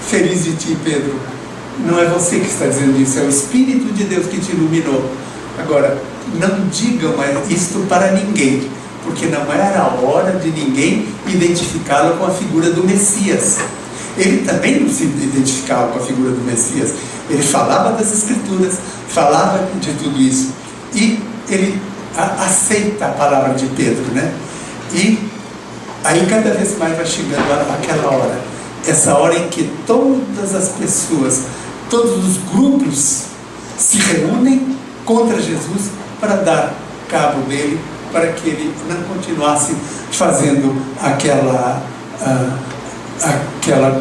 feliz de ti, Pedro, não é você que está dizendo isso, é o Espírito de Deus que te iluminou. Agora, não digam isto para ninguém, porque não era a hora de ninguém identificá-lo com a figura do Messias. Ele também não se identificava com a figura do Messias. Ele falava das Escrituras, falava de tudo isso. E ele aceita a palavra de Pedro, né? E aí cada vez mais vai chegando aquela hora. Essa hora em que todas as pessoas, todos os grupos se reúnem contra Jesus para dar cabo dele, para que ele não continuasse fazendo aquela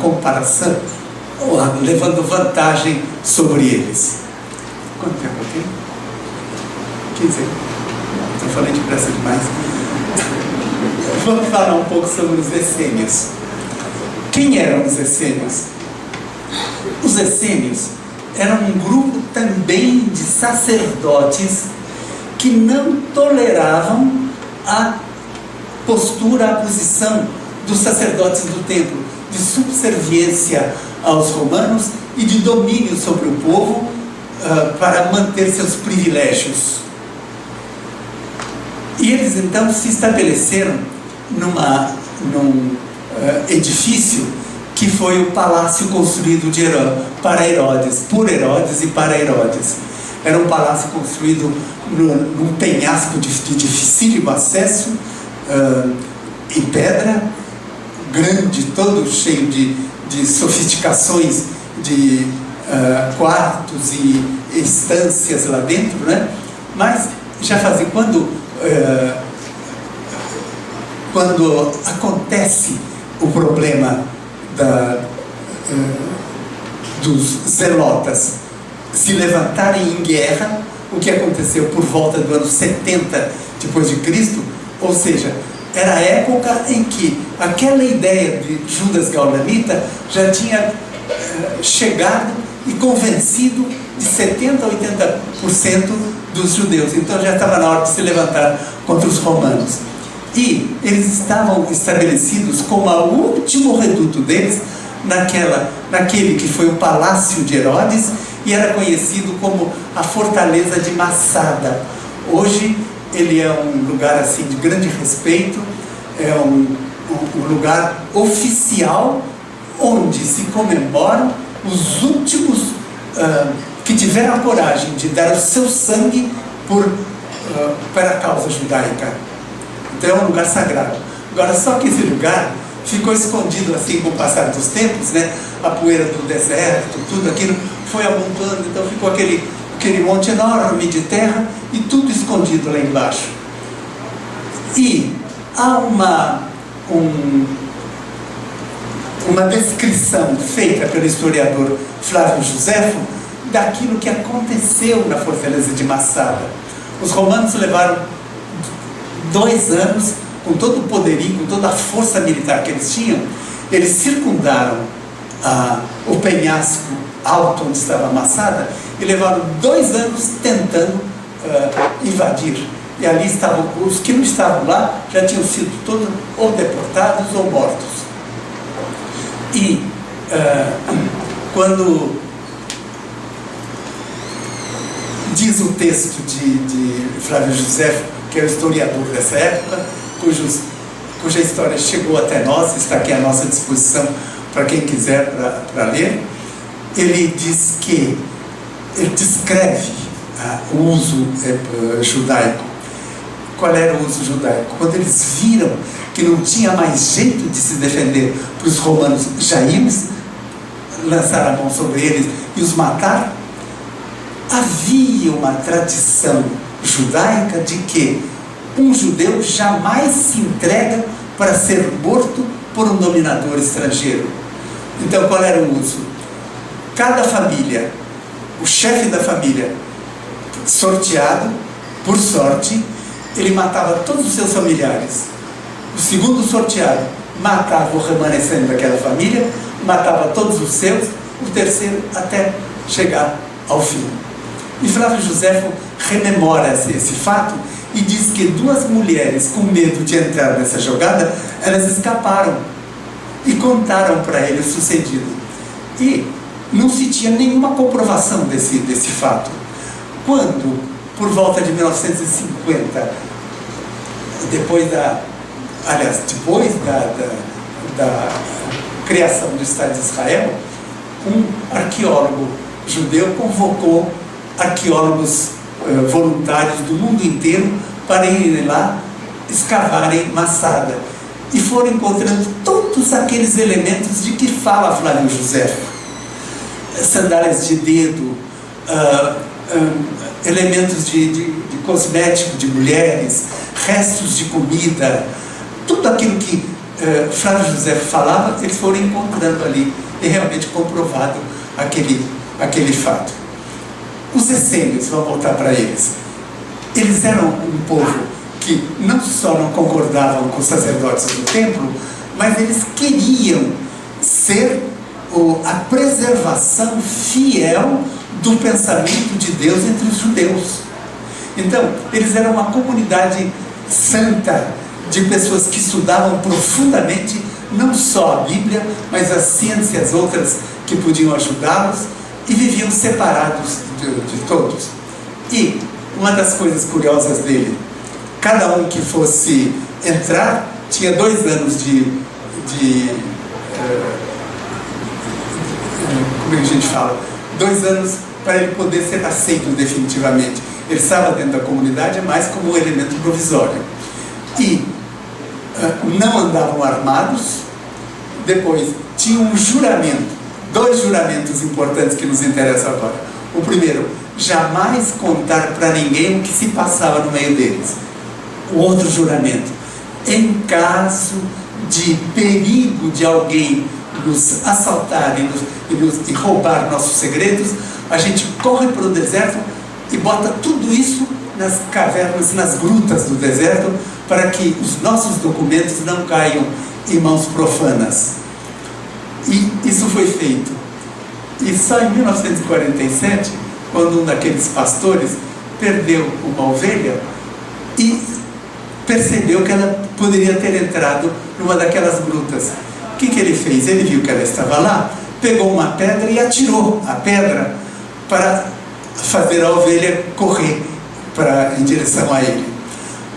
comparação, levando vantagem sobre eles. Quanto tempo eu tenho? 15. Estou falando depressa demais. Vamos falar um pouco sobre os essênios. Quem eram os essênios? Os essênios eram um grupo também de sacerdotes que não toleravam a postura, a posição dos sacerdotes do templo, de subserviência aos romanos e de domínio sobre o povo para manter seus privilégios. E eles então se estabeleceram num edifício que foi o palácio construído para Herodes, por Herodes e para Herodes. Era um palácio construído num penhasco de dificílimo acesso, em pedra, grande, todo cheio de sofisticações, de quartos e estâncias lá dentro, né? Mas já fazia, quando acontece o problema dos zelotas se levantarem em guerra, o que aconteceu por volta do ano 70 depois de Cristo, Ou seja, era a época em que aquela ideia de Judas Gaulanita já tinha chegado e convencido de 70% a 80% dos judeus. Então já estava na hora de se levantar contra os romanos. E eles estavam estabelecidos como o último reduto deles naquele que foi o Palácio de Herodes e era conhecido como a Fortaleza de Massada. Hoje ele é um lugar assim de grande respeito, é um lugar oficial onde se comemoram os últimos que tiveram a coragem de dar o seu sangue para a causa judaica. Então é um lugar sagrado. Agora, só que esse lugar ficou escondido assim com o passar dos tempos, né? A poeira do deserto, tudo aquilo foi amontoando, então ficou aquele monte enorme de terra e tudo escondido lá embaixo. E há uma descrição feita pelo historiador Flávio Josefo daquilo que aconteceu na fortaleza de Massada. Os romanos levaram 2 anos, com todo o poderio, com toda a força militar que eles tinham, eles circundaram o penhasco alto onde estava Massada e levaram 2 anos tentando invadir. E ali estavam, os que não estavam lá já tinham sido todos ou deportados ou mortos. E quando diz o texto de Flávio Josefo, que é o historiador dessa época, cuja história chegou até nós, está aqui à nossa disposição para quem quiser para ler, ele descreve o uso judaico. Qual era o uso judaico? Quando eles viram que não tinha mais jeito de se defender para os romanos já iam lançar a mão sobre eles e os matar, havia uma tradição judaica de que um judeu jamais se entrega para ser morto por um dominador estrangeiro. Então, qual era o uso? Cada família, o chefe da família, sorteado, por sorte, ele matava todos os seus familiares. O segundo sorteado matava o remanescente daquela família, matava todos os seus, o terceiro até chegar ao fim. E Flávio Josefo rememora esse fato e diz que 2 mulheres, com medo de entrar nessa jogada, elas escaparam e contaram para ele o sucedido. E não se tinha nenhuma comprovação desse fato. Quando, por volta de 1950, depois da criação do Estado de Israel, um arqueólogo judeu convocou arqueólogos voluntários do mundo inteiro para irem lá escavarem Massada. E foram encontrando todos aqueles elementos de que fala Flávio Josefo. Sandálias de dedo, elementos de cosmético de mulheres, restos de comida, tudo aquilo que Flávio Josefo falava, eles foram encontrando ali e realmente comprovado aquele fato. Os essênios, vamos voltar para eles. Eles eram um povo que não só não concordavam com os sacerdotes do templo, mas eles queriam ser a preservação fiel do pensamento de Deus entre os judeus. Então, eles eram uma comunidade santa, de pessoas que estudavam profundamente, não só a Bíblia, mas as ciências outras que podiam ajudá-los, e viviam separados de todos. E uma das coisas curiosas dele, cada um que fosse entrar tinha 2 anos como é que a gente fala? 2 anos para ele poder ser aceito definitivamente. Ele estava dentro da comunidade, mas como um elemento provisório. E não andavam armados. Depois tinha um juramento, 2 juramentos importantes que nos interessam agora. O primeiro, jamais contar para ninguém o que se passava no meio deles. O outro juramento, em caso de perigo de alguém nos assaltar e roubar nossos segredos, a gente corre para o deserto e bota tudo isso nas cavernas, nas grutas do deserto, para que os nossos documentos não caiam em mãos profanas. E isso foi feito. E só em 1947, quando um daqueles pastores perdeu uma ovelha e percebeu que ela poderia ter entrado numa daquelas grutas. O que ele fez? Ele viu que ela estava lá, pegou uma pedra e atirou a pedra para fazer a ovelha correr em direção a ele.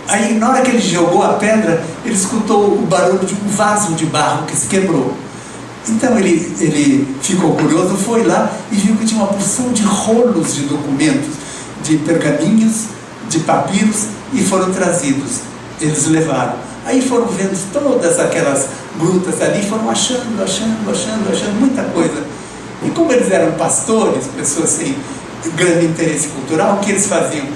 Aí, na hora que ele jogou a pedra, ele escutou o barulho de um vaso de barro que se quebrou. Então ele ficou curioso, foi lá e viu que tinha uma porção de rolos de documentos, de pergaminhos, de papiros, e foram trazidos. Eles levaram. Aí foram vendo todas aquelas grutas ali, foram achando muita coisa. E como eles eram pastores, pessoas sem grande interesse cultural, o que eles faziam?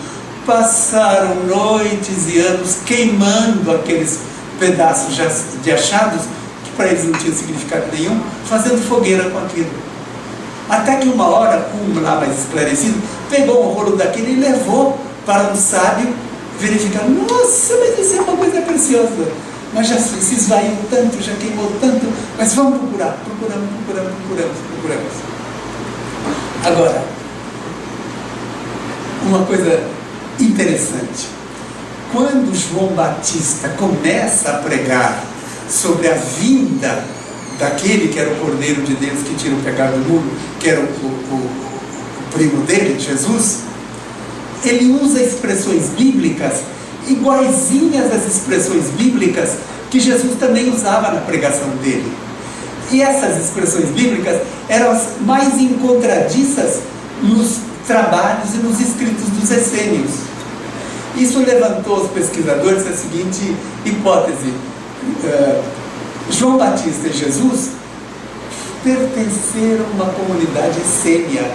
Passaram noites e anos queimando aqueles pedaços de achados, que para eles não tinham significado nenhum, fazendo fogueira com aquilo. Até que uma hora, um lá mais esclarecido, pegou um rolo daquele e levou para um sábio verificar. Nossa, mas isso é uma coisa preciosa, mas já se esvaiu tanto, já queimou tanto, mas vamos procurar. Procuramos. Agora, uma coisa interessante, quando João Batista começa a pregar sobre a vinda daquele que era o Cordeiro de Deus que tira o pecado do mundo, que era o primo dele, Jesus, ele usa expressões bíblicas iguaizinhas às expressões bíblicas que Jesus também usava na pregação dele. E essas expressões bíblicas eram as mais encontradiças nos trabalhos e nos escritos dos essênios. Isso levantou os pesquisadores a seguinte hipótese: João Batista e Jesus pertenceram a uma comunidade essênia,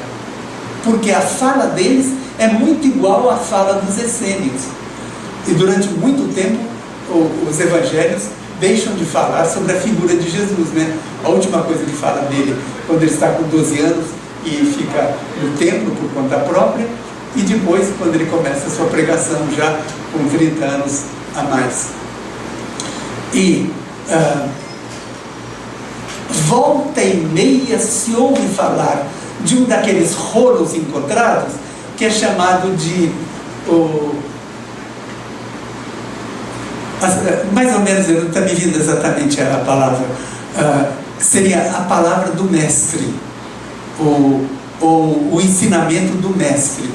porque a fala deles é muito igual à fala dos essênios. E durante muito tempo os evangelhos deixam de falar sobre a figura de Jesus, né? A última coisa que fala dele, quando ele está com 12 anos e fica no templo por conta própria, e depois quando ele começa a sua pregação já com 30 anos a mais. E volta e meia se ouve falar de um daqueles rolos encontrados que é chamado de mais ou menos, não está me vindo exatamente a palavra, seria a palavra do mestre, ou o ensinamento do mestre.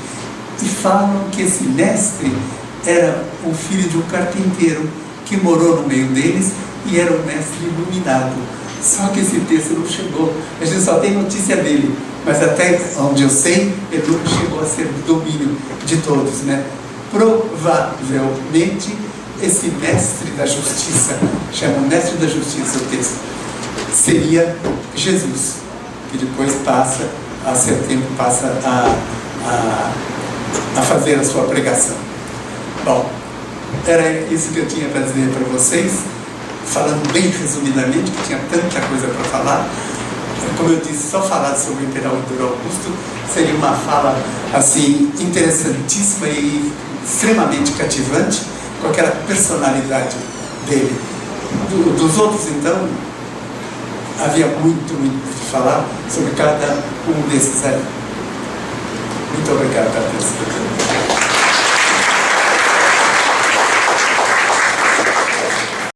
E falam que esse mestre era o filho de um carpinteiro que morou no meio deles e era um mestre iluminado. Só que esse texto não chegou, a gente só tem notícia dele, mas até onde eu sei, ele não chegou a ser do domínio de todos, né? Provavelmente esse mestre da justiça, chama mestre da justiça o texto, seria Jesus, que depois passa a ser tempo, passa a fazer a sua pregação. Bom, era isso que eu tinha para dizer para vocês, falando bem resumidamente, que tinha tanta coisa para falar. Como eu disse, só falar sobre o Imperador Augusto seria uma fala assim interessantíssima e extremamente cativante, com aquela personalidade dele. Dos outros, então, havia muito de falar sobre cada um desses aí. Muito obrigado pela atenção.